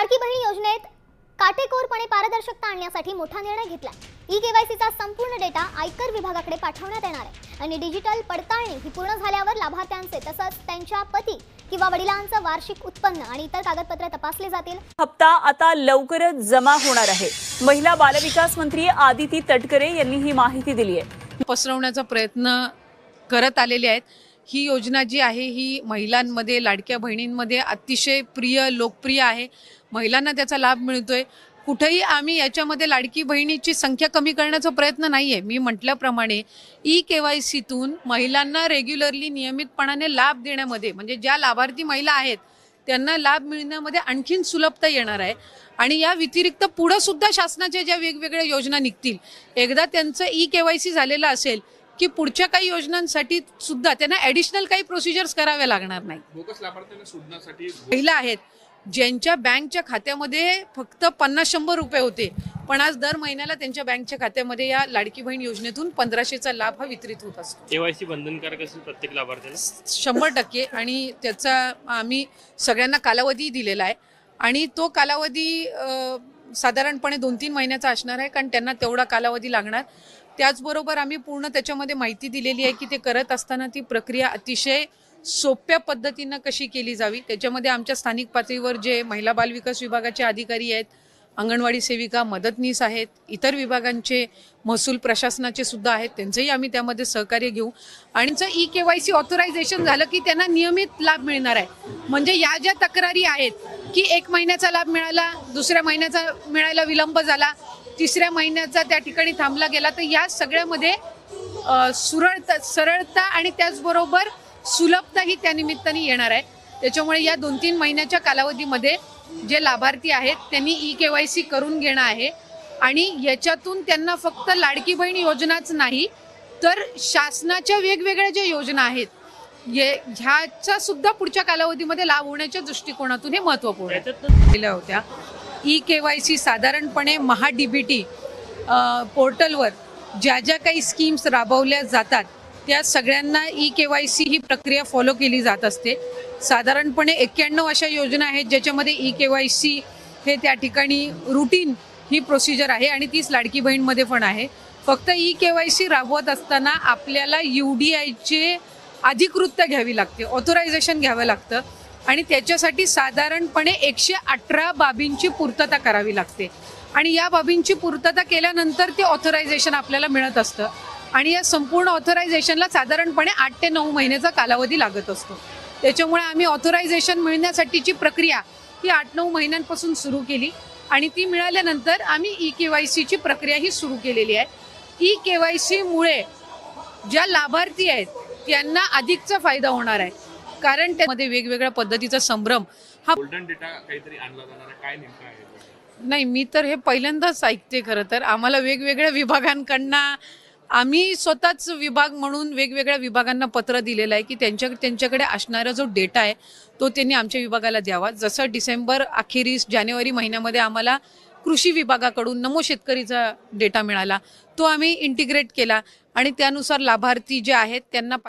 लाडकी बहीण योजनेत काटेकोरपणे पारदर्शकता आणण्यासाठी मोठा निर्णय घेतला। ई-केवायसीचा संपूर्ण डेटा आयकर विभागाकडे पाठवण्यात येणार आहे आणि डिजिटल पडताळणी ही पूर्ण झाल्यावर लाभार्थ्यांचे तसंच त्यांच्या पती किंवा वडिलांचं वार्षिक उत्पन्न आणि इतर कागदपत्रे तपासले जातील। हप्ता आता लवकरच जमा होणार आहे। महिला बालविकास मंत्री आदिती तटकरे यांनी ही माहिती दिली आहे। पसरवण्याचा प्रयत्न करत आलेले आहेत। ही योजना जी आहे ही महिलांमध्ये, लाडक्या बहिणींमध्ये अतिशय प्रिय, लोकप्रिय आहे। महिलांना त्याचा लाभ मिळतोय। कुठेही आम्ही याच्यामध्ये लाडकी बहिणीची संख्या कमी करण्याचा प्रयत्न नाहीये। मी म्हटल्याप्रमाणे ई-केवायसीतून महिलांना रेग्युलरली नियमितपणाने लाभ देण्यामध्ये, म्हणजे ज्या लाभार्थी महिला आहेत त्यांना लाभ मिळण्यामध्ये आणखीन सुलभता येणार आहे। आणि या व्यतिरिक्त पुढे सुद्धा शासनाच्या ज्या वेगवेगळ्या योजना निघतील, एकदा त्यांचं ई-केवायसी झालेलं असेल की पुढच्या काही योजनांसाठी सुद्धा त्यांना ॲडिशनल काही प्रोसिजर्स कराव्या लागणार नाही। बोगस लाभार्थ्यांना शोधण्यासाठी महिला आहेत ज्यांच्या बँकच्या खात्यामध्ये फक्त 50-100 रुपये होते, पण आज दर महिन्याला त्यांच्या बँकच्या खात्यामध्ये या लाडकी बहीण योजनेतून 1500चा लाभ हा वितरित होत असतो। केवायसी बंधनकारक असेल प्रत्येक लाभार्थ्याला 100% आणि त्याचा आम्ही सगळ्यांना कालावधी दिलेला आहे आणि तो कालावधी साधारणपणे 2-3 महिन्याचा असणार आहे, कारण त्यांना तेवढा कालावधी लागणार। त्याचबरोबर आम्ही पूर्ण त्याच्यामध्ये माहिती दिलेली आहे की ते करत असताना ती प्रक्रिया अतिशय सोप्या पद्धतीने कशी केली जावी। त्याच्यामध्ये आमच्या स्थानिक पातळीवर जे महिला बाल विकास विभागाचे अधिकारी आहेत, अंगणवाडी सेविका, मदतनीस आहेत, इतर विभागांचे महसूल प्रशासनाचे सुद्धा आहेत, त्यांचंही आम्ही त्यामध्ये सहकार्य घेऊ आणि ई-केवायसी ऑथरायझेशन झालं की त्यांना नियमित लाभ मिळणार आहे। म्हणजे या ज्या तक्रारी आहेत की 1 महिन्याचा लाभ मिळाला, दुसऱ्या महिन्याचा मिळायला विलंब झाला, तिसऱ्या महिन्याचा त्या ठिकाणी थांबला गेला, तर या सगळ्यामध्ये सरळता आणि त्याचबरोबर सुलभता ही त्या निमित्ताने येणार आहे। त्याच्यामुळे या 2-3 महिन्याच्या कालावधीमध्ये जे लाभार्थी आहेत त्यांनी ई-केवायसी करून घेणं आहे आणि याच्यातून त्यांना फक्त लाडकी बहीण योजनाच नाही तर शासनाच्या वेगवेगळ्या ज्या योजना आहेत ह्याचा सुद्धा पुढच्या कालावधीमध्ये लाभ होण्याच्या दृष्टिकोनातून हे महत्त्वपूर्ण केल्या होत्या। ई-केवायसी साधारणपणे महा-डीबीटी पोर्टलवर ज्या ज्या काही स्कीम्स राबवल्या जातात त्या सगळ्यांना ई-केवायसी ही प्रक्रिया फॉलो केली जात असते। साधारणपणे 91 अशा योजना आहेत ज्याच्यामध्ये ई-केवायसी हे त्या ठिकाणी रुटीन ही प्रोसिजर आहे आणि तीच लाडकी बहीणमध्ये पण आहे। फक्त ई-केवायसी राबवत असताना आपल्याला UDIचे अधिकृतता घ्यावी लागते, ऑथरायझेशन घ्यावं लागतं आणि त्याच्यासाठी साधारणपणे 118 बाबींची पूर्तता करावी लागते आणि या बाबींची पूर्तता केल्यानंतर ते ऑथरायझेशन आपल्याला मिळत असतं आणि या संपूर्ण ऑथरायझेशनला साधारणपणे 8 ते 9 महिन्याचा कालावधी लागत असतो। त्याच्यामुळे आम्ही ऑथरायझेशन मिळण्यासाठीची प्रक्रिया ही 8-9 महिन्यांपासून सुरू केली आणि ती मिळाल्यानंतर आम्ही ई-केवायसीची प्रक्रिया ही सुरू केलेली आहे। ई-केवायसीमुळे ज्या लाभार्थी आहेत त्यांना अधिकचा फायदा होणार आहे, कारण त्यामध्ये वेगवेगळ्या पद्धतीचा संभ्रम हा गोल्डन डेटा काहीतरी आणला जाणार आहे, काय नेमका आहे? नाही, मी तर हे पहिल्यांदाच ऐकते। खरं तर आम्हाला वेगवेगळ्या विभागांकडनं आम्ही स्वतःच विभाग म्हणून वेगवेगळ्या विभागांना पत्र दिलेलं आहे की त्यांच्याकडे असणारा जो डेटा आहे तो त्यांनी आमच्या विभागाला द्यावा। जसं डिसेंबर अखेरीस जानेवारी महिन्यामध्ये आम्हाला कृषी विभागाकडून नमो शेतकरीचा डेटा मिळाला, तो आम्ही इंटिग्रेट केला आणि त्यानुसार लाभार्थी जे आहेत त्यांना